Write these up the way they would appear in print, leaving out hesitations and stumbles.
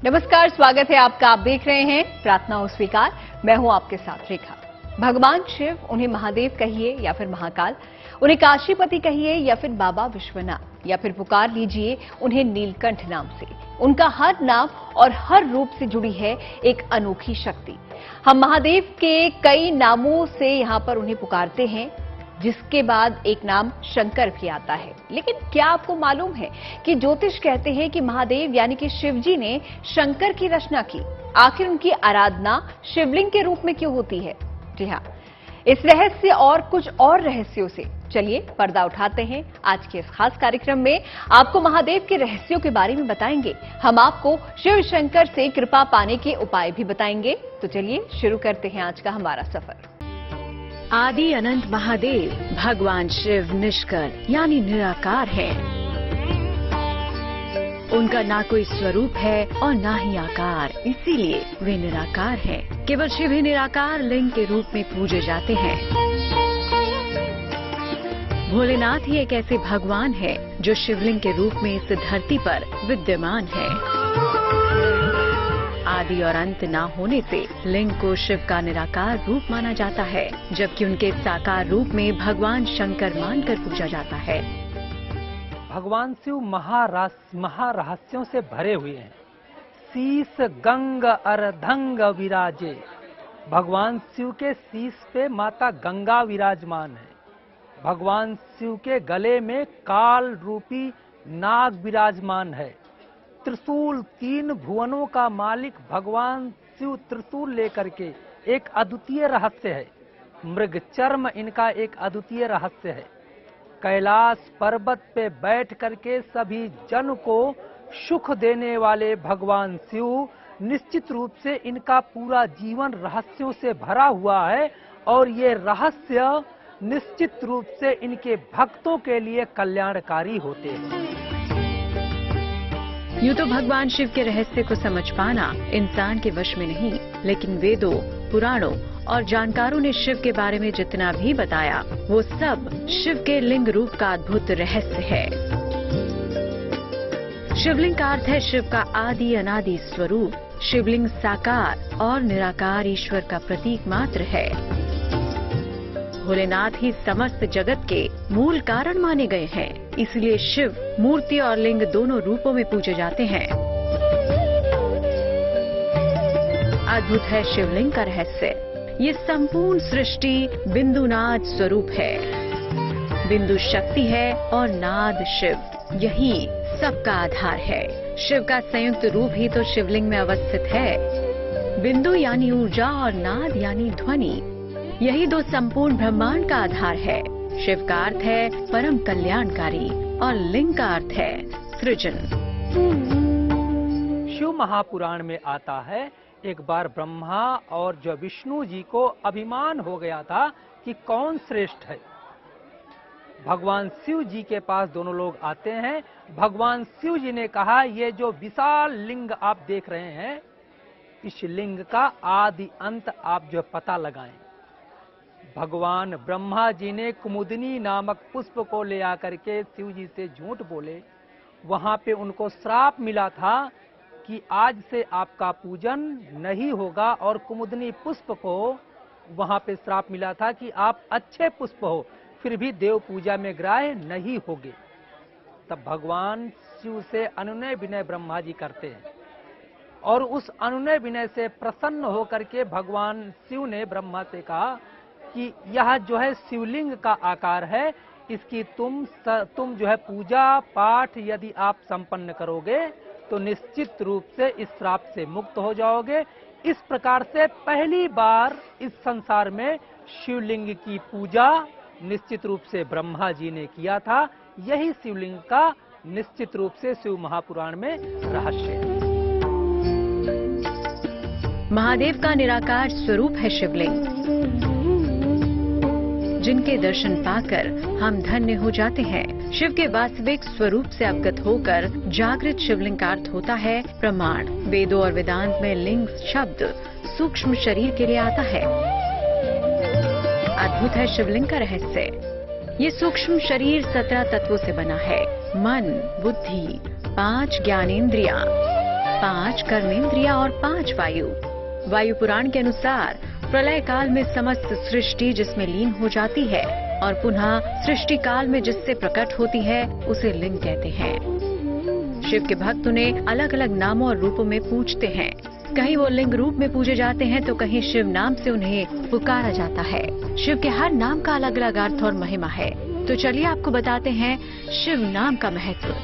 नमस्कार, स्वागत है आपका। आप देख रहे हैं प्रार्थना हो स्वीकार। मैं हूं आपके साथ रेखा। भगवान शिव, उन्हें महादेव कहिए या फिर महाकाल, उन्हें काशीपति कहिए या फिर बाबा विश्वनाथ, या फिर पुकार लीजिए उन्हें नीलकंठ नाम से। उनका हर नाम और हर रूप से जुड़ी है एक अनोखी शक्ति। हम महादेव के कई नामों से यहां पर उन्हें पुकारते हैं, जिसके बाद एक नाम शंकर भी आता है। लेकिन क्या आपको मालूम है कि ज्योतिष कहते हैं कि महादेव यानी कि शिव जी ने शंकर की रचना की। आखिर उनकी आराधना शिवलिंग के रूप में क्यों होती है? जी हाँ, इस रहस्य और कुछ और रहस्यों से चलिए पर्दा उठाते हैं। आज के इस खास कार्यक्रम में आपको महादेव के रहस्यों के बारे में बताएंगे। हम आपको शिव शंकर से कृपा पाने के उपाय भी बताएंगे। तो चलिए शुरू करते हैं आज का हमारा सफर। आदि अनंत महादेव भगवान शिव निष्कर यानी निराकार है। उनका ना कोई स्वरूप है और ना ही आकार, इसीलिए वे निराकार हैं। केवल शिव ही निराकार लिंग के रूप में पूजे जाते हैं। भोलेनाथ ही एक ऐसे भगवान है जो शिवलिंग के रूप में इस धरती पर विद्यमान है। आदि और अंत ना होने से लिंग को शिव का निराकार रूप माना जाता है, जबकि उनके साकार रूप में भगवान शंकर मानकर पूजा जाता है। भगवान शिव महारहस्यों से भरे हुए हैं। शीस गंग अर्धंग विराजे। भगवान शिव के शीस पे माता गंगा विराजमान है। भगवान शिव के गले में काल रूपी नाग विराजमान है। त्रिशूल, तीन भुवनों का मालिक भगवान शिव त्रिशूल लेकर के एक अद्वितीय रहस्य है। मृग चर्म इनका एक अद्वितीय रहस्य है। कैलाश पर्वत पे बैठ करके सभी जन को सुख देने वाले भगवान शिव, निश्चित रूप से इनका पूरा जीवन रहस्यों से भरा हुआ है और ये रहस्य निश्चित रूप से इनके भक्तों के लिए कल्याणकारी होते हैं। यूं तो भगवान शिव के रहस्य को समझ पाना इंसान के वश में नहीं, लेकिन वेदों, पुराणों और जानकारों ने शिव के बारे में जितना भी बताया, वो सब शिव के लिंग रूप का अद्भुत रहस्य है। शिवलिंग का अर्थ है शिव का आदि अनादि स्वरूप। शिवलिंग साकार और निराकार ईश्वर का प्रतीक मात्र है। भोलेनाथ ही समस्त जगत के मूल कारण माने गए हैं, इसलिए शिव मूर्ति और लिंग दोनों रूपों में पूजे जाते हैं। अद्भुत है शिवलिंग का रहस्य। ये संपूर्ण सृष्टि बिंदुनाद स्वरूप है। बिंदु शक्ति है और नाद शिव, यही सबका आधार है। शिव का संयुक्त रूप ही तो शिवलिंग में अवस्थित है। बिंदु यानी ऊर्जा और नाद यानी ध्वनि, यही दो संपूर्ण ब्रह्मांड का आधार है। शिव का अर्थ है परम कल्याणकारी और लिंग का अर्थ है सृजन। शिव महापुराण में आता है, एक बार ब्रह्मा और जो विष्णु जी को अभिमान हो गया था कि कौन श्रेष्ठ है। भगवान शिव जी के पास दोनों लोग आते हैं। भगवान शिव जी ने कहा, ये जो विशाल लिंग आप देख रहे हैं, इस लिंग का आदि अंत आप जो पता लगाएं। भगवान ब्रह्मा जी ने कुमुदनी नामक पुष्प को ले आकर के शिव जी से झूठ बोले। वहां पे उनको श्राप मिला था कि आज से आपका पूजन नहीं होगा, और कुमुदनी पुष्प को वहां पे श्राप मिला था कि आप अच्छे पुष्प हो फिर भी देव पूजा में ग्राह्य नहीं होगे। तब भगवान शिव से अनुनय विनय ब्रह्मा जी करते हैं, और उस अनुनय विनय से प्रसन्न होकर के भगवान शिव ने ब्रह्मा से कहा कि यह जो है शिवलिंग का आकार है, इसकी तुम जो है पूजा पाठ यदि आप संपन्न करोगे तो निश्चित रूप से इस श्राप से मुक्त हो जाओगे। इस प्रकार से पहली बार इस संसार में शिवलिंग की पूजा निश्चित रूप से ब्रह्मा जी ने किया था। यही शिवलिंग का निश्चित रूप से शिव महापुराण में रहस्य है। महादेव का निराकार स्वरूप है शिवलिंग, जिनके दर्शन पाकर हम धन्य हो जाते हैं। शिव के वास्तविक स्वरूप से अवगत होकर जागृत शिवलिंग का अर्थ होता है प्रमाण। वेदों और वेदांत में लिंग शब्द सूक्ष्म शरीर के लिए आता है। अद्भुत है शिवलिंग का रहस्य। ये सूक्ष्म शरीर 17 तत्वों से बना है। मन, बुद्धि, 5 ज्ञानेंद्रियां, 5 कर्मेंद्रिया और 5 वायु। वायु पुराण के अनुसार प्रलय काल में समस्त सृष्टि जिसमें लीन हो जाती है और पुनः सृष्टि काल में जिससे प्रकट होती है उसे लिंग कहते हैं। शिव के भक्त उन्हें अलग अलग नामों और रूपों में पूजते हैं। कहीं वो लिंग रूप में पूजे जाते हैं तो कहीं शिव नाम से उन्हें पुकारा जाता है। शिव के हर नाम का अलग अलग अर्थ और महिमा है। तो चलिए आपको बताते हैं शिव नाम का महत्व।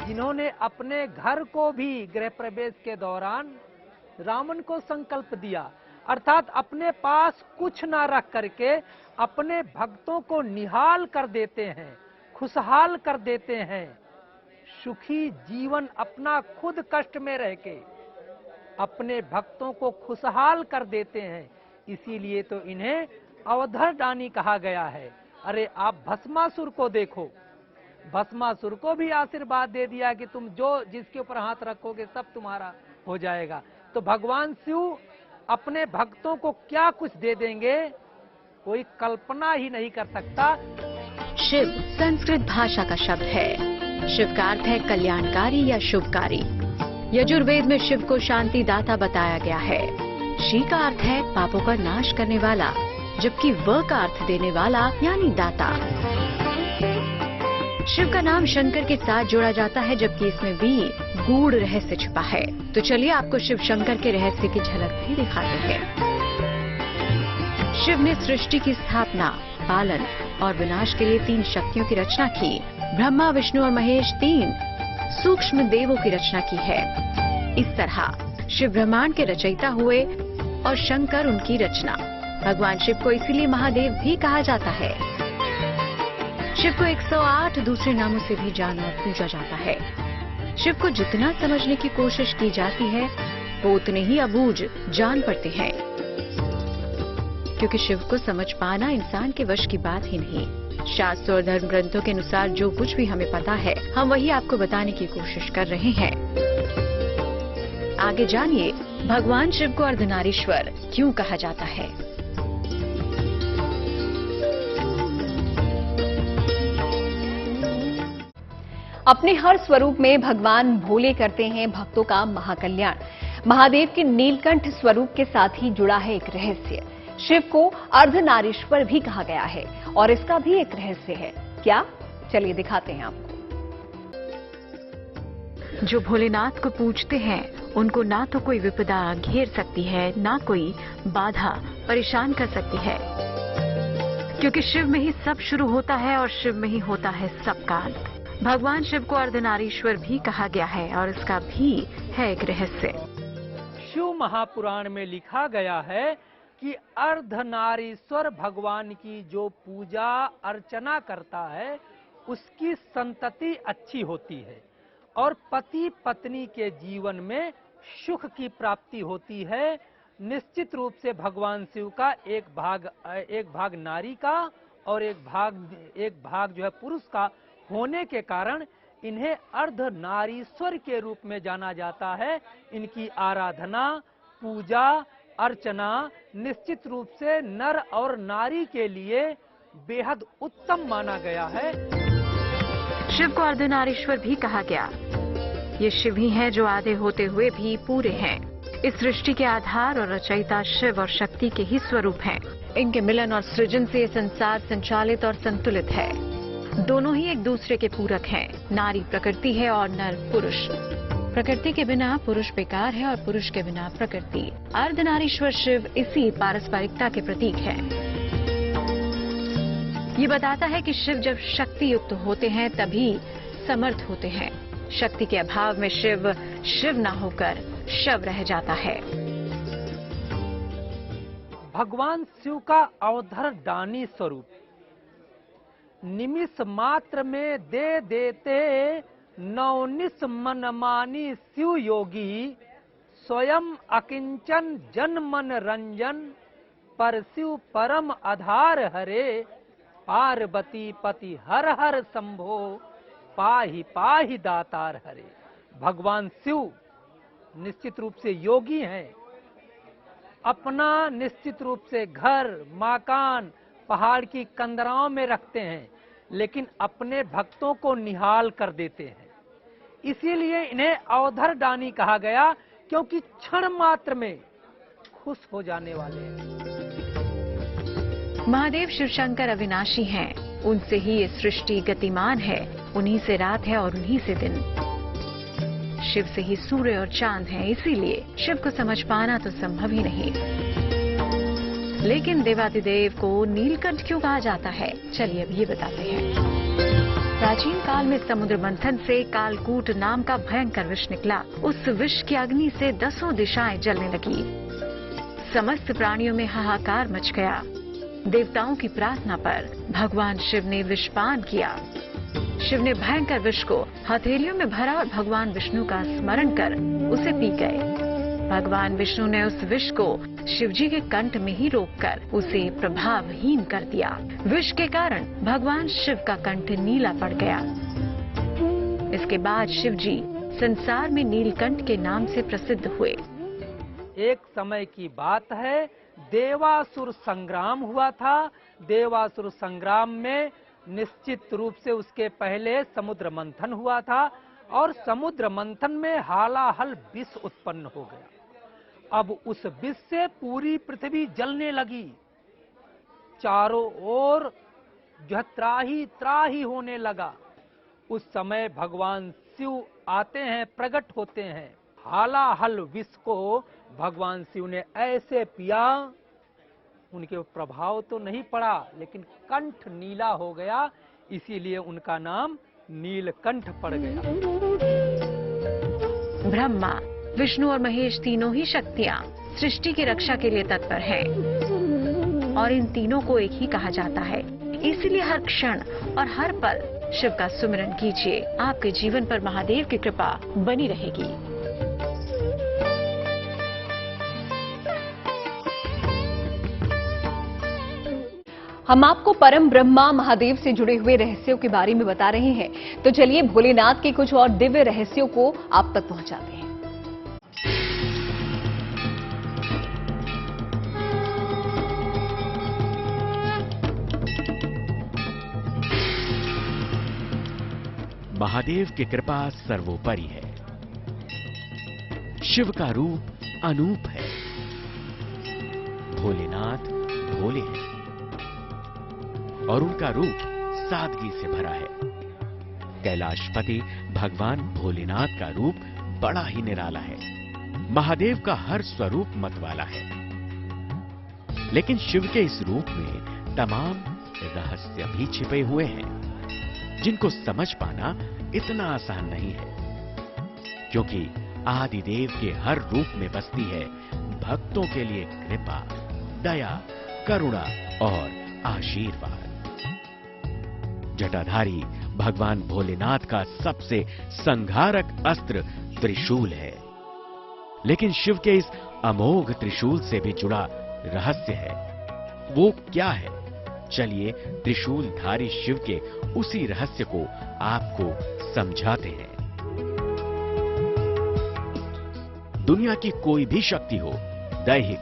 जिन्होंने अपने घर को भी गृह प्रवेश के दौरान रावण को संकल्प दिया, अर्थात अपने पास कुछ ना रख करके अपने भक्तों को निहाल कर देते हैं, खुशहाल कर देते हैं, सुखी जीवन अपना खुद कष्ट में रह के अपने भक्तों को खुशहाल कर देते हैं। इसीलिए तो इन्हें अवधरदानी कहा गया है। अरे आप भस्मासुर को देखो, भस्मासुर को भी आशीर्वाद दे दिया कि तुम जो जिसके ऊपर हाथ रखोगे सब तुम्हारा हो जाएगा। तो भगवान शिव अपने भक्तों को क्या कुछ दे देंगे, कोई कल्पना ही नहीं कर सकता। शिव संस्कृत भाषा का शब्द है। शिव का अर्थ है कल्याणकारी या शुभकारी। यजुर्वेद में शिव को शांति दाता बताया गया है। शी का अर्थ है पापों का नाश करने वाला, जबकि व का अर्थ देने वाला यानी दाता। शिव का नाम शंकर के साथ जोड़ा जाता है, जबकि इसमें भी गूढ़ रहस्य छिपा है। तो चलिए आपको शिव शंकर के रहस्य की झलक भी दिखाते हैं। शिव ने सृष्टि की स्थापना, पालन और विनाश के लिए 3 शक्तियों की रचना की। ब्रह्मा, विष्णु और महेश 3 सूक्ष्म देवों की रचना की है। इस तरह शिव ब्रह्मांड के रचयिता हुए और शंकर उनकी रचना। भगवान शिव को इसीलिए महादेव भी कहा जाता है। शिव को 108 दूसरे नामों से भी जाना और पूजा जाता है। शिव को जितना समझने की कोशिश की जाती है वो उतने ही अबूझ जान पड़ते हैं, क्योंकि शिव को समझ पाना इंसान के वश की बात ही नहीं। शास्त्र और धर्म ग्रंथों के अनुसार जो कुछ भी हमें पता है हम वही आपको बताने की कोशिश कर रहे हैं। आगे जानिए भगवान शिव को अर्धनारीश्वर क्यों कहा जाता है। अपने हर स्वरूप में भगवान भोले करते हैं भक्तों का महाकल्याण। महादेव के नीलकंठ स्वरूप के साथ ही जुड़ा है एक रहस्य। शिव को अर्धनारीश्वर भी कहा गया है और इसका भी एक रहस्य है। क्या? चलिए दिखाते हैं आपको। जो भोलेनाथ को पूजते हैं उनको ना तो कोई विपदा घेर सकती है, ना कोई बाधा परेशान कर सकती है, क्योंकि शिव में ही सब शुरू होता है और शिव में ही होता है सबका अंत। भगवान शिव को अर्धनारीश्वर भी कहा गया है और इसका भी है एक रहस्य। शिव महापुराण में लिखा गया है कि अर्धनारीश्वर भगवान की जो पूजा अर्चना करता है उसकी संतति अच्छी होती है और पति पत्नी के जीवन में सुख की प्राप्ति होती है। निश्चित रूप से भगवान शिव का एक भाग नारी का और एक भाग जो है पुरुष का होने के कारण इन्हें अर्धनारीश्वर के रूप में जाना जाता है। इनकी आराधना, पूजा, अर्चना निश्चित रूप से नर और नारी के लिए बेहद उत्तम माना गया है। शिव को अर्धनारीश्वर भी कहा गया। ये शिव ही हैं जो आधे होते हुए भी पूरे हैं। इस सृष्टि के आधार और रचयिता शिव और शक्ति के ही स्वरूप हैं। इनके मिलन और सृजन से ये संसार संचालित और संतुलित है। दोनों ही एक दूसरे के पूरक हैं। नारी प्रकृति है और नर पुरुष। प्रकृति के बिना पुरुष बेकार है और पुरुष के बिना प्रकृति। अर्धनारीश्वर शिव इसी पारस्परिकता के प्रतीक है। ये बताता है कि शिव जब शक्ति युक्त होते हैं तभी समर्थ होते हैं। शक्ति के अभाव में शिव शिव न होकर शव रह जाता है। भगवान शिव का अवधरदानी स्वरूप निमिष मात्र में दे देते 19 मनमानी शिव योगी, स्वयं अकिंचन जन मन रंजन, पर शिव परम आधार हरे, पार्वती पति हर हर शंभो, पाहि पाहि दातार हरे। भगवान शिव निश्चित रूप से योगी हैं। अपना निश्चित रूप से घर मकान पहाड़ की कंदराओं में रखते हैं, लेकिन अपने भक्तों को निहाल कर देते हैं। इसीलिए इन्हें अवधरदानी कहा गया, क्योंकि क्षण मात्र में खुश हो जाने वाले हैं। महादेव शिवशंकर अविनाशी हैं, उनसे ही ये सृष्टि गतिमान है, उन्हीं से रात है और उन्हीं से दिन। शिव से ही सूर्य और चांद हैं, इसीलिए शिव को समझ पाना तो संभव ही नहीं। लेकिन देवादिदेव को नीलकंठ क्यों कहा जाता है, चलिए अब ये बताते हैं। प्राचीन काल में समुद्र मंथन से कालकूट नाम का भयंकर विष निकला। उस विष की अग्नि से 10 दिशाएं जलने लगी। समस्त प्राणियों में हाहाकार मच गया। देवताओं की प्रार्थना पर भगवान शिव ने विषपान किया। शिव ने भयंकर विष को हथेलियों में भरा और भगवान विष्णु का स्मरण कर उसे पी गए। भगवान विष्णु ने उस विष को शिवजी के कंठ में ही रोककर उसे प्रभावहीन कर दिया। विष के कारण भगवान शिव का कंठ नीला पड़ गया। इसके बाद शिवजी संसार में नीलकंठ के नाम से प्रसिद्ध हुए। एक समय की बात है, देवासुर संग्राम हुआ था। देवासुर संग्राम में निश्चित रूप से उसके पहले समुद्र मंथन हुआ था और समुद्र मंथन में हालाहल विष उत्पन्न हो गया। अब उस विष से पूरी पृथ्वी जलने लगी। चारों ओर जो त्राही त्राही होने लगा। उस समय भगवान शिव आते हैं, प्रकट होते हैं। हालाहल विष को भगवान शिव ने ऐसे पिया, उनके प्रभाव तो नहीं पड़ा, लेकिन कंठ नीला हो गया, इसीलिए उनका नाम नीलकंठ पड़ गया। ब्रह्मा, विष्णु और महेश तीनों ही शक्तियां सृष्टि की रक्षा के लिए तत्पर हैं और इन तीनों को एक ही कहा जाता है। इसलिए हर क्षण और हर पल शिव का सुमिरन कीजिए। आपके जीवन पर महादेव की कृपा बनी रहेगी। हम आपको परम ब्रह्मा महादेव से जुड़े हुए रहस्यों के बारे में बता रहे हैं, तो चलिए भोलेनाथ के कुछ और दिव्य रहस्यों को आप तक पहुंचाते हैं। महादेव की कृपा सर्वोपरि है। शिव का रूप अनूप है। भोलेनाथ भोले हैं और उनका रूप सादगी से भरा है। कैलाशपति भगवान भोलेनाथ का रूप बड़ा ही निराला है। महादेव का हर स्वरूप मतवाला है, लेकिन शिव के इस रूप में तमाम रहस्य भी छिपे हुए हैं, जिनको समझ पाना इतना आसान नहीं है, क्योंकि आदिदेव के हर रूप में बसती है भक्तों के लिए कृपा, दया, करुणा और आशीर्वाद। जटाधारी भगवान भोलेनाथ का सबसे संहारक अस्त्र त्रिशूल है, लेकिन शिव के इस अमोघ त्रिशूल से भी जुड़ा रहस्य है। वो क्या है? चलिए त्रिशूलधारी शिव के उसी रहस्य को आपको समझाते हैं। दुनिया की कोई भी शक्ति हो, दैहिक,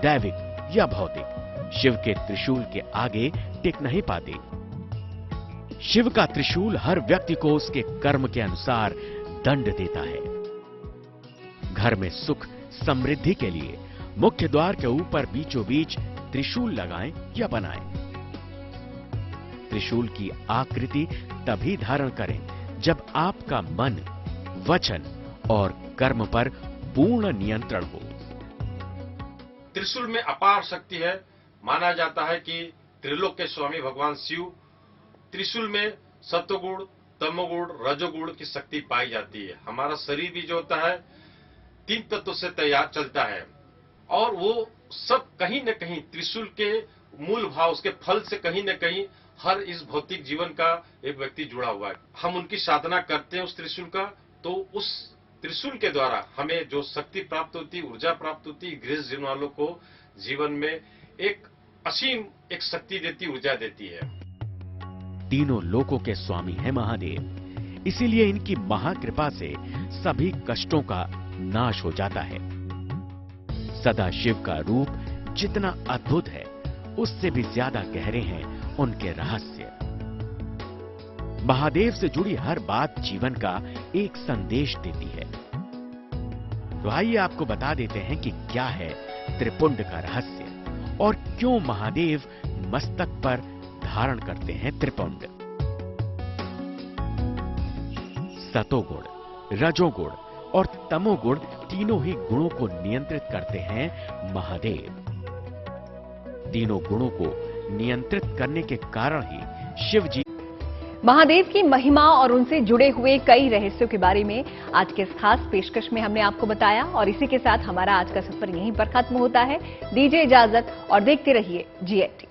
दैविक या भौतिक, शिव के त्रिशूल के आगे टिक नहीं पाती। शिव का त्रिशूल हर व्यक्ति को उसके कर्म के अनुसार दंड देता है। घर में सुख समृद्धि के लिए मुख्य द्वार के ऊपर बीचों बीच त्रिशूल लगाएं या बनाएं। त्रिशूल की आकृति तभी धारण करें जब आपका मन, वचन और कर्म पर पूर्ण नियंत्रण हो। त्रिशूल में अपार शक्ति है। माना जाता है कि त्रिलोक के स्वामी भगवान शिव त्रिशूल में सत्वगुण, तमोगुण, रजोगुण की शक्ति पाई जाती है। हमारा शरीर भी जो होता है 3 तत्वों से तैयार चलता है और वो सब कहीं न कहीं त्रिशूल के मूल भाव, उसके फल से कहीं न कहीं हर इस भौतिक जीवन का एक व्यक्ति जुड़ा हुआ है। हम उनकी साधना करते हैं उस त्रिशूल का, तो उस त्रिशूल के द्वारा हमें जो शक्ति प्राप्त होती, ऊर्जा प्राप्त होती, गृह जीवन वालों को जीवन में एक असीम एक शक्ति देती, ऊर्जा देती है। तीनों लोकों के स्वामी हैं महादेव, इसीलिए इनकी महाकृपा से सभी कष्टों का नाश हो जाता है। सदाशिव का रूप जितना अद्भुत है, उससे भी ज्यादा गहरे हैं उनके रहस्य। महादेव से जुड़ी हर बात जीवन का एक संदेश देती है। तो आइए आपको बता देते हैं कि क्या है त्रिपुंड का रहस्य और क्यों महादेव मस्तक पर धारण करते हैं त्रिपुंड। सतोगुण, रजोगुण और तमोगुण तीनों ही गुणों को नियंत्रित करते हैं महादेव। तीनों गुणों को नियंत्रित करने के कारण ही शिव जी महादेव की महिमा और उनसे जुड़े हुए कई रहस्यों के बारे में आज के इस खास पेशकश में हमने आपको बताया और इसी के साथ हमारा आज का सफर यहीं पर खत्म होता है। दीजिए इजाजत और देखते रहिए GNTV।